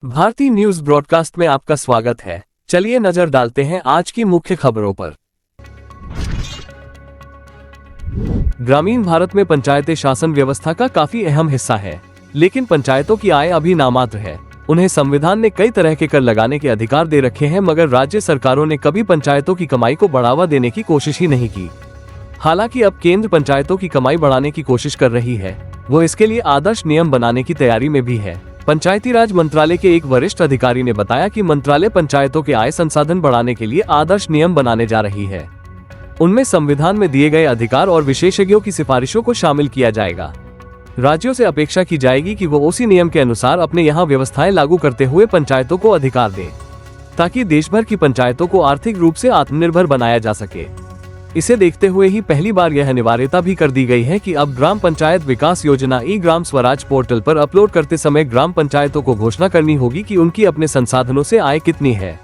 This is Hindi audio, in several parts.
भारतीय न्यूज ब्रॉडकास्ट में आपका स्वागत है। चलिए नजर डालते हैं आज की मुख्य खबरों पर। ग्रामीण भारत में पंचायतें शासन व्यवस्था का काफी अहम हिस्सा है, लेकिन पंचायतों की आय अभी नामात्र है। उन्हें संविधान ने कई तरह के कर लगाने के अधिकार दे रखे हैं, मगर राज्य सरकारों ने कभी पंचायतों की कमाई को बढ़ावा देने की कोशिश ही नहीं की। हालांकि अब केंद्र पंचायतों की कमाई बढ़ाने की कोशिश कर रही है। वो इसके लिए आदर्श नियम बनाने की तैयारी में भी है। पंचायती राज मंत्रालय के एक वरिष्ठ अधिकारी ने बताया कि मंत्रालय पंचायतों के आय संसाधन बढ़ाने के लिए आदर्श नियम बनाने जा रही है। उनमें संविधान में दिए गए अधिकार और विशेषज्ञों की सिफारिशों को शामिल किया जाएगा। राज्यों से अपेक्षा की जाएगी कि वो उसी नियम के अनुसार अपने यहाँ व्यवस्थाएं लागू करते हुए पंचायतों को अधिकार दें, ताकि देश भर की पंचायतों को आर्थिक रूप से आत्मनिर्भर बनाया जा सके। इसे देखते हुए ही पहली बार यह अनिवार्यता भी कर दी गई है कि अब ग्राम पंचायत विकास योजना ई ग्राम स्वराज पोर्टल पर अपलोड करते समय ग्राम पंचायतों को घोषणा करनी होगी कि उनकी अपने संसाधनों से आय कितनी है।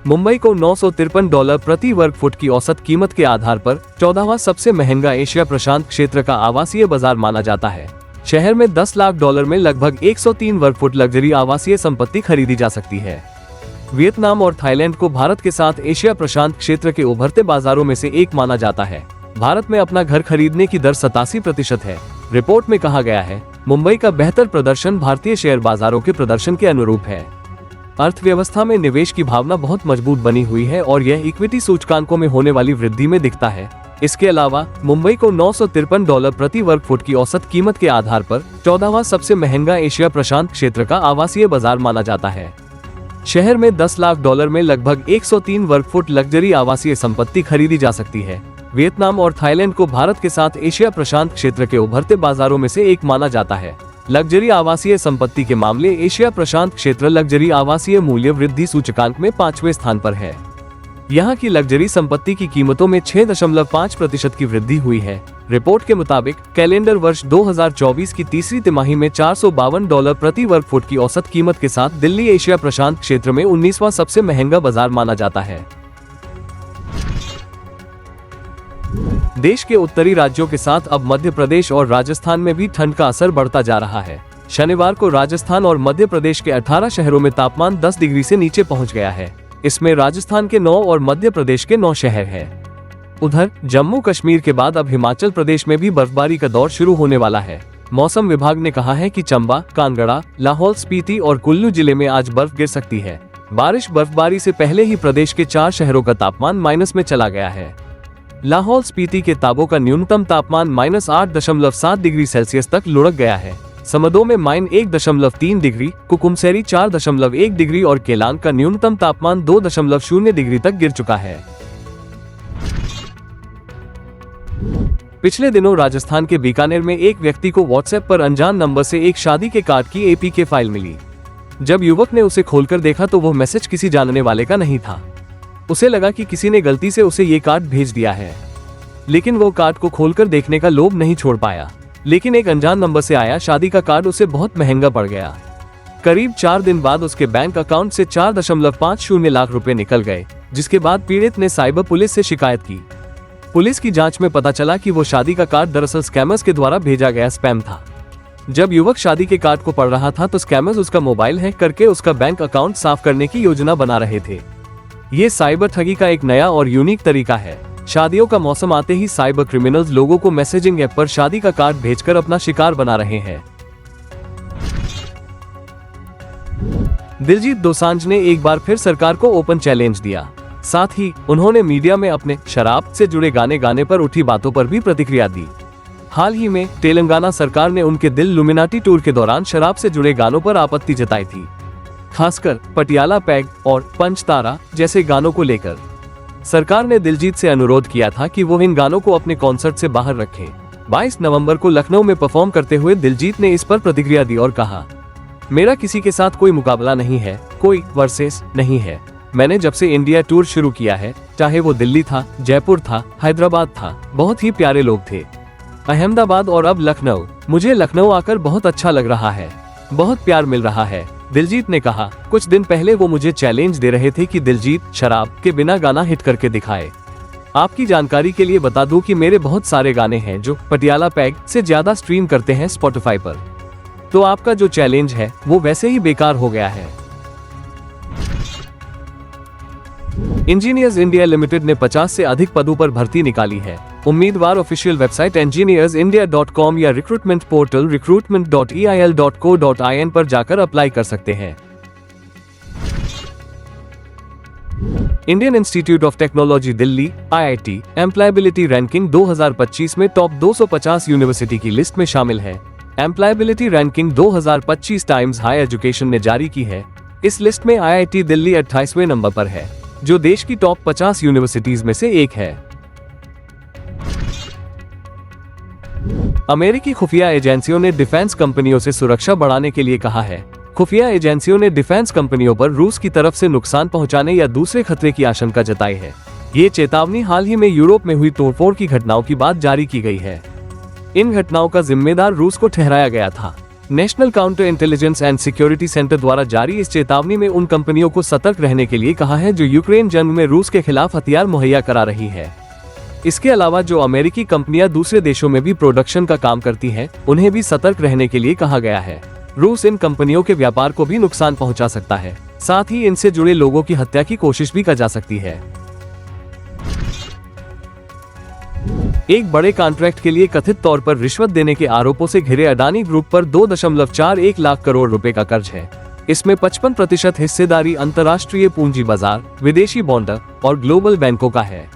मुंबई को $953 प्रति वर्ग फुट की औसत कीमत के आधार पर 14वां सबसे महंगा एशिया प्रशांत क्षेत्र का आवासीय बाजार माना जाता है। शहर में $10 लाख में लगभग 103 वर्ग फुट लग्जरी आवासीय संपत्ति खरीदी जा सकती है। वियतनाम और थाईलैंड को भारत के साथ एशिया प्रशांत क्षेत्र के उभरते बाजारों में से एक माना जाता है। भारत में अपना घर खरीदने की दर 87% है। रिपोर्ट में कहा गया है, मुंबई का बेहतर प्रदर्शन भारतीय शेयर बाजारों के प्रदर्शन के अनुरूप है। अर्थव्यवस्था में निवेश की भावना बहुत मजबूत बनी हुई है और यह इक्विटी सूचकांकों में होने वाली वृद्धि में दिखता है। इसके अलावा मुंबई को $953 प्रति वर्ग फुट की औसत कीमत के आधार पर 14वां सबसे महंगा एशिया प्रशांत क्षेत्र का आवासीय बाजार माना जाता है। शहर में $10 लाख में लगभग 103 वर्ग फुट लग्जरी आवासीय संपत्ति खरीदी जा सकती है। वियतनाम और थाईलैंड को भारत के साथ एशिया प्रशांत क्षेत्र के उभरते बाजारों में से एक माना जाता है। लग्जरी आवासीय संपत्ति के मामले एशिया प्रशांत क्षेत्र लग्जरी आवासीय मूल्य वृद्धि सूचकांक में 5वें स्थान पर है। यहाँ की लग्जरी संपत्ति की कीमतों में 6.5% की वृद्धि हुई है। रिपोर्ट के मुताबिक कैलेंडर वर्ष 2024 की तीसरी तिमाही में $452 प्रति वर्ग फुट की औसत कीमत के साथ दिल्ली एशिया प्रशांत क्षेत्र में 19वां सबसे महंगा बाजार माना जाता है। देश के उत्तरी राज्यों के साथ अब मध्य प्रदेश और राजस्थान में भी ठंड का असर बढ़ता जा रहा है। शनिवार को राजस्थान और मध्य प्रदेश के 18 शहरों में तापमान 10 डिग्री से नीचे पहुंच गया है। इसमें राजस्थान के 9 और मध्य प्रदेश के 9 शहर हैं। उधर जम्मू कश्मीर के बाद अब हिमाचल प्रदेश में भी बर्फबारी का दौर शुरू होने वाला है। मौसम विभाग ने कहा है कि चंबा, कांगड़ा, लाहौल स्पीति और कुल्लू जिले में आज बर्फ गिर सकती है। बर्फबारी से पहले ही प्रदेश के 4 शहरों का तापमान माइनस में चला गया है। लाहौल स्पीति के ताबो का न्यूनतम तापमान -8.7 डिग्री सेल्सियस तक लुढ़क गया है। समदो में -1.3 डिग्री, कुकुमसेरी 4.1 डिग्री और केलांग का न्यूनतम तापमान 2.0 डिग्री तक गिर चुका है। पिछले दिनों राजस्थान के बीकानेर में एक व्यक्ति को व्हाट्सएप पर अनजान नंबर से एक शादी के कार्ड की APK फाइल मिली। जब युवक ने उसे खोलकर देखा तो वो मैसेज किसी जानने वाले का नहीं था। उसे लगा कि किसी ने गलती से उसे ये कार्ड भेज दिया है, लेकिन वो कार्ड को खोलकर देखने का लोभ नहीं छोड़ पाया। लेकिन एक अनजान नंबर से आया शादी का कार्ड उसे बहुत महंगा पड़ गया। करीब 4 दिन बाद उसके बैंक अकाउंट से 4.50 लाख रुपए निकल गए, जिसके बाद पीड़ित ने साइबर पुलिस से शिकायत की। पुलिस की जांच में पता चला कि वो शादी का कार्ड दरअसल स्कैमर्स के द्वारा भेजा गया स्पैम था। जब युवक शादी के कार्ड को पढ़ रहा था तो स्कैमर्स उसका मोबाइल हैक करके उसका बैंक अकाउंट साफ करने की योजना बना रहे थे। ये साइबर ठगी का एक नया और यूनिक तरीका है। शादियों का मौसम आते ही साइबर क्रिमिनल्स लोगों को मैसेजिंग ऐप पर शादी का कार्ड भेजकर अपना शिकार बना रहे हैं। दिलजीत दोसांझ ने एक बार फिर सरकार को ओपन चैलेंज दिया। साथ ही उन्होंने मीडिया में अपने शराब से जुड़े गाने गाने पर उठी बातों पर भी प्रतिक्रिया दी। हाल ही में तेलंगाना सरकार ने उनके दिल लुमिनाटी टूर के दौरान शराब से जुड़े गानों पर आपत्ति जताई थी, खासकर पटियाला पैग और पंचतारा जैसे गानों को लेकर। सरकार ने दिलजीत से अनुरोध किया था कि वो इन गानों को अपने कॉन्सर्ट से बाहर रखें। 22 नवंबर को लखनऊ में परफॉर्म करते हुए दिलजीत ने इस पर प्रतिक्रिया दी और कहा, मेरा किसी के साथ कोई मुकाबला नहीं है, कोई वर्सेस नहीं है। मैंने जब से इंडिया टूर शुरू किया है, चाहे वो दिल्ली था, जयपुर था, हैदराबाद था, बहुत ही प्यारे लोग थे। अहमदाबाद और अब लखनऊ, मुझे लखनऊ आकर बहुत अच्छा लग रहा है, बहुत प्यार मिल रहा है। दिलजीत ने कहा। कुछ दिन पहले वो मुझे चैलेंज दे रहे थे कि दिलजीत शराब के बिना गाना हिट करके दिखाए। आपकी जानकारी के लिए बता दूं कि मेरे बहुत सारे गाने हैं जो पटियाला पैग से ज्यादा स्ट्रीम करते हैं स्पॉटिफाई पर। तो आपका जो चैलेंज है वो वैसे ही बेकार हो गया है। इंजीनियर्स इंडिया लिमिटेड ने 50 से अधिक पदों पर भर्ती निकाली है। उम्मीदवार ऑफिशियल वेबसाइट engineersindia.com या रिक्रूटमेंट पोर्टल recruitment.eil.co.in पर जाकर अप्लाई कर सकते हैं। Indian institute of technology Delhi IIT employability ranking 2025 में टॉप 250 यूनिवर्सिटी की लिस्ट में शामिल है। Employability ranking 2025 times high education ने जारी की है। इस लिस्ट में IIT दिल्ली 28वें नंबर पर है, जो देश की टॉप 50 यूनिवर्सिटीज में से एक है। अमेरिकी खुफिया एजेंसियों ने डिफेंस कंपनियों से सुरक्षा बढ़ाने के लिए कहा है। खुफिया एजेंसियों ने डिफेंस कंपनियों पर रूस की तरफ से नुकसान पहुंचाने या दूसरे खतरे की आशंका जताई है। ये चेतावनी हाल ही में यूरोप में हुई तोड़फोड़ की घटनाओं की बाद जारी की गई है। इन घटनाओं का जिम्मेदार रूस को ठहराया गया था। National counter intelligence and security centre द्वारा जारी इस चेतावनी में उन कंपनियों को सतर्क रहने के लिए कहा है जो यूक्रेन जंग में रूस के खिलाफ हथियार मुहैया करा रही है। इसके अलावा जो अमेरिकी कंपनियां दूसरे देशों में भी प्रोडक्शन का काम करती हैं, उन्हें भी सतर्क रहने के लिए कहा गया है। रूस इन कंपनियों के व्यापार को भी नुकसान पहुंचा सकता है, साथ ही इनसे जुड़े लोगों की हत्या की कोशिश भी की जा सकती है। एक बड़े कॉन्ट्रैक्ट के लिए कथित तौर पर रिश्वत देने के आरोपों से घिरे अडानी ग्रुप पर 2.41 लाख करोड़ रुपए का कर्ज है। इसमें 55% हिस्सेदारी अंतर्राष्ट्रीय पूंजी बाजार, विदेशी बॉन्ड और ग्लोबल बैंकों का है।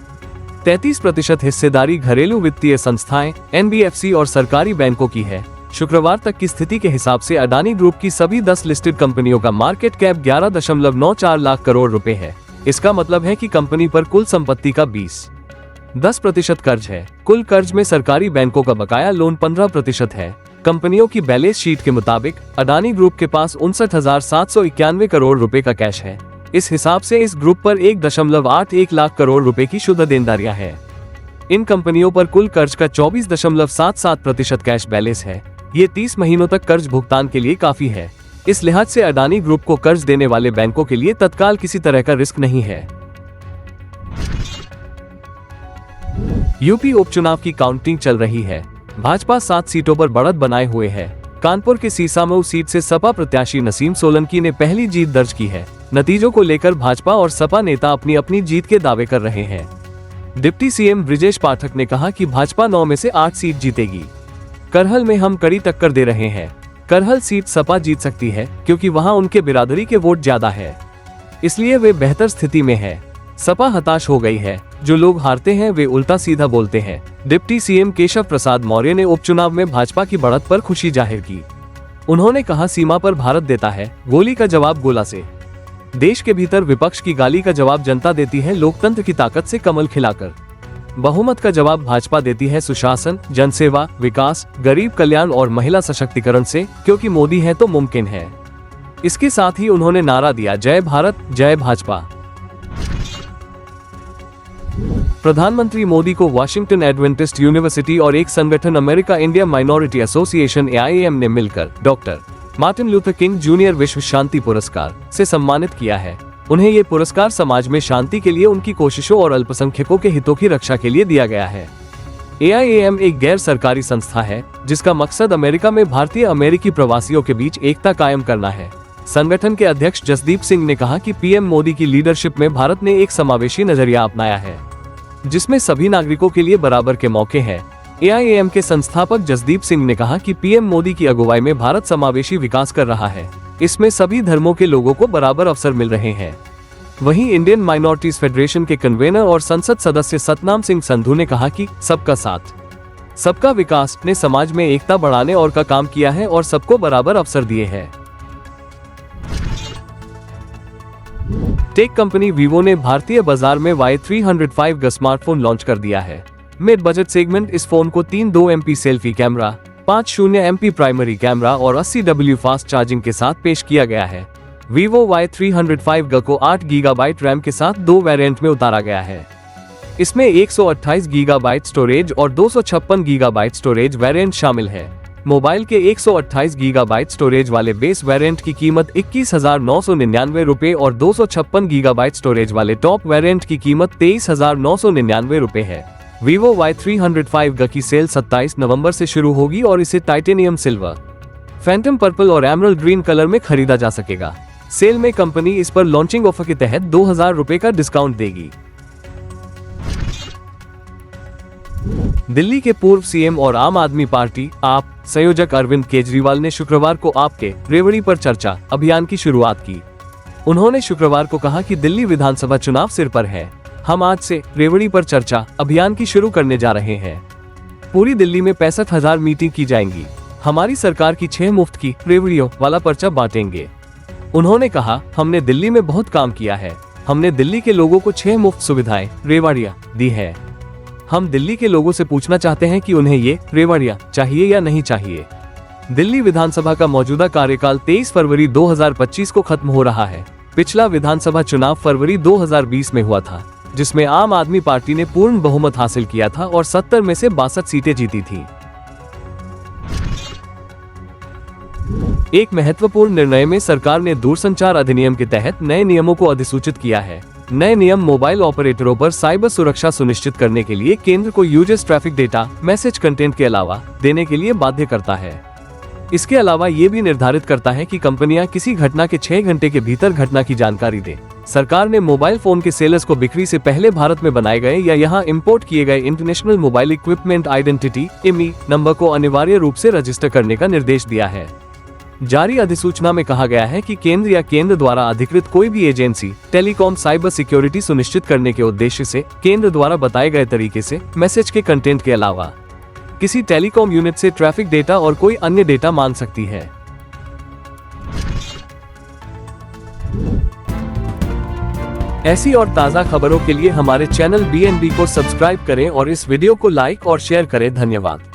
33% हिस्सेदारी घरेलू वित्तीय संस्थाएं, NBFC और सरकारी बैंकों की है। शुक्रवार तक की स्थिति के हिसाब से अडानी ग्रुप की सभी 10 लिस्टेड कंपनियों का मार्केट कैप 11.94 लाख करोड़ रुपए है। इसका मतलब है कि कंपनी पर कुल संपत्ति का 10% कर्ज है। कुल कर्ज में सरकारी बैंकों का बकाया लोन 15% है। कंपनियों की बैलेंस शीट के मुताबिक अडानी ग्रुप के पास 59,791 करोड़ रुपए का कैश है। इस हिसाब से इस ग्रुप पर 1.81 लाख करोड़ रुपए की शुद्ध देनदारियां हैं। इन कंपनियों पर कुल कर्ज का 24.77% कैश बैलेंस है। ये 30 महीनों तक कर्ज भुगतान के लिए काफी है। इस लिहाज से अडानी ग्रुप को कर्ज देने वाले बैंकों के लिए तत्काल किसी तरह का रिस्क नहीं है। यूपी उपचुनाव की काउंटिंग चल रही है। भाजपा 7 सीटों पर बढ़त बनाए हुए है। कानपुर के सीसामऊ सीट से सपा प्रत्याशी नसीम सोलंकी ने पहली जीत दर्ज की है। नतीजों को लेकर भाजपा और सपा नेता अपनी अपनी जीत के दावे कर रहे हैं। डिप्टी सीएम ब्रिजेश पाठक ने कहा कि भाजपा 9 में से 8 सीट जीतेगी। करहल में हम कड़ी टक्कर दे रहे हैं। करहल सीट सपा जीत सकती है क्योंकि वहां उनके बिरादरी के वोट ज्यादा है, इसलिए वे बेहतर स्थिति में है। सपा हताश हो गई है। जो लोग हारते हैं वे उल्टा सीधा बोलते हैं। डिप्टी सीएम केशव प्रसाद मौर्य ने उपचुनाव में भाजपा की बढ़त पर खुशी जाहिर की। उन्होंने कहा, सीमा पर भारत देता है गोली का जवाब गोला से। देश के भीतर विपक्ष की गाली का जवाब जनता देती है लोकतंत्र की ताकत से कमल खिलाकर। बहुमत का जवाब भाजपा देती है सुशासन, जनसेवा, विकास, गरीब कल्याण और महिला सशक्तिकरण से, क्योंकि मोदी है तो मुमकिन है। इसके साथ ही उन्होंने नारा दिया, जय भारत जय भाजपा। प्रधानमंत्री मोदी को वाशिंगटन एडवेंटिस्ट यूनिवर्सिटी और एक संगठन America India minority association AIAM ने मिलकर doctor Martin Luther king junior विश्व शांति पुरस्कार से सम्मानित किया है। उन्हें ये पुरस्कार समाज में शांति के लिए उनकी कोशिशों और अल्पसंख्यकों के हितों की रक्षा के लिए दिया गया है। AIAM एक गैर सरकारी संस्था है जिसका मकसद अमेरिका में भारतीय अमेरिकी प्रवासियों के बीच एकता कायम करना है। संगठन के अध्यक्ष जसदीप सिंह ने कहा कि PM मोदी की लीडरशिप में भारत ने एक समावेशी नजरिया अपनाया है जिसमें सभी नागरिकों के लिए बराबर के मौके हैं। AIAM के संस्थापक जसदीप सिंह ने कहा कि PM मोदी की अगुवाई में भारत समावेशी विकास कर रहा है। इसमें सभी धर्मों के लोगों को बराबर अवसर मिल रहे हैं। वहीं इंडियन माइनॉरिटीज फेडरेशन के कन्वेनर और संसद सदस्य सतनाम सिंह संधू ने कहा कि सबका साथ सबका विकास ने समाज में एकता बढ़ाने और का काम किया है और सबको बराबर अवसर दिए हैं। टेक कंपनी वीवो ने भारतीय बाजार में Y305 स्मार्टफोन लॉन्च कर दिया है। मिड बजट सेगमेंट इस फोन को 3.2 MP selfie camera, 5.0 MP primary camera और 80W फास्ट चार्जिंग के साथ पेश किया गया है। वीवो Y305 को 8 GB रैम के साथ 2 वेरिएंट में उतारा गया है। इसमें 128 GB स्टोरेज और 256 GB स्टोरेज वेरिएंट शामिल है। मोबाइल के 128 GB स्टोरेज वाले बेस वेरिएंट की कीमत 21,999 रुपए और 256 GB स्टोरेज वाले टॉप वेरिएंट की कीमत 23,999 रुपए है। Vivo Y305 की सेल 27 नवंबर से शुरू होगी और इसे टाइटेनियम सिल्वर फैंटम पर्पल और एमरल्ड ग्रीन कलर में खरीदा जा सकेगा। सेल में कंपनी इस पर लॉन्चिंग ऑफर के तहत 2000 रुपए का डिस्काउंट देगी। दिल्ली के पूर्व सीएम और आम आदमी पार्टी आप संयोजक अरविंद केजरीवाल ने शुक्रवार को आपके रेवड़ी पर चर्चा अभियान की शुरुआत की। उन्होंने शुक्रवार को कहा कि दिल्ली विधानसभा चुनाव सिर पर है। हम आज से रेवड़ी पर चर्चा अभियान की शुरू करने जा रहे हैं। पूरी दिल्ली में 65,000 मीटिंग की जाएंगी। हमारी सरकार की 6 मुफ्त की रेवड़ियों वाला पर्चा बांटेंगे। उन्होंने कहा, हमने दिल्ली में बहुत काम किया है। हमने दिल्ली के लोगों को 6 मुफ्त सुविधाएं रेवड़ियां दी है। हम दिल्ली के लोगों से पूछना चाहते हैं कि उन्हें ये रेवड़ियां चाहिए या नहीं चाहिए। दिल्ली विधानसभा का मौजूदा कार्यकाल 23 फरवरी 2025 को खत्म हो रहा है। पिछला विधानसभा चुनाव फरवरी 2020 में हुआ था, जिसमें आम आदमी पार्टी ने पूर्ण बहुमत हासिल किया था और 70 में से 62 सीटें जीती थी। एक महत्वपूर्ण निर्णय में सरकार ने दूरसंचार अधिनियम के तहत नए नियमों को अधिसूचित किया है। नए नियम मोबाइल ऑपरेटरों पर साइबर सुरक्षा सुनिश्चित करने के लिए केंद्र को users traffic data message content के अलावा देने के लिए बाध्य करता है। इसके अलावा ये भी निर्धारित करता है कि कंपनियां किसी घटना के 6 घंटे के भीतर घटना की जानकारी दें। सरकार ने मोबाइल फोन के सेलर्स को बिक्री से पहले भारत में बनाए गए या यहां इंपोर्ट किए गए international mobile equipment identity (IMEI) number को अनिवार्य रूप से रजिस्टर करने का निर्देश दिया है। जारी अधिसूचना में कहा गया है कि केंद्र या केंद्र द्वारा अधिकृत कोई भी एजेंसी टेलीकॉम साइबर सिक्योरिटी सुनिश्चित करने के उद्देश्य से केंद्र द्वारा बताए गए तरीके से मैसेज के कंटेंट के अलावा किसी टेलीकॉम यूनिट से ट्रैफिक डेटा और कोई अन्य डेटा मांग सकती है। ऐसी और ताज़ा खबरों के लिए हमारे चैनल BNB को सब्सक्राइब करें और इस वीडियो को लाइक और शेयर करें। धन्यवाद।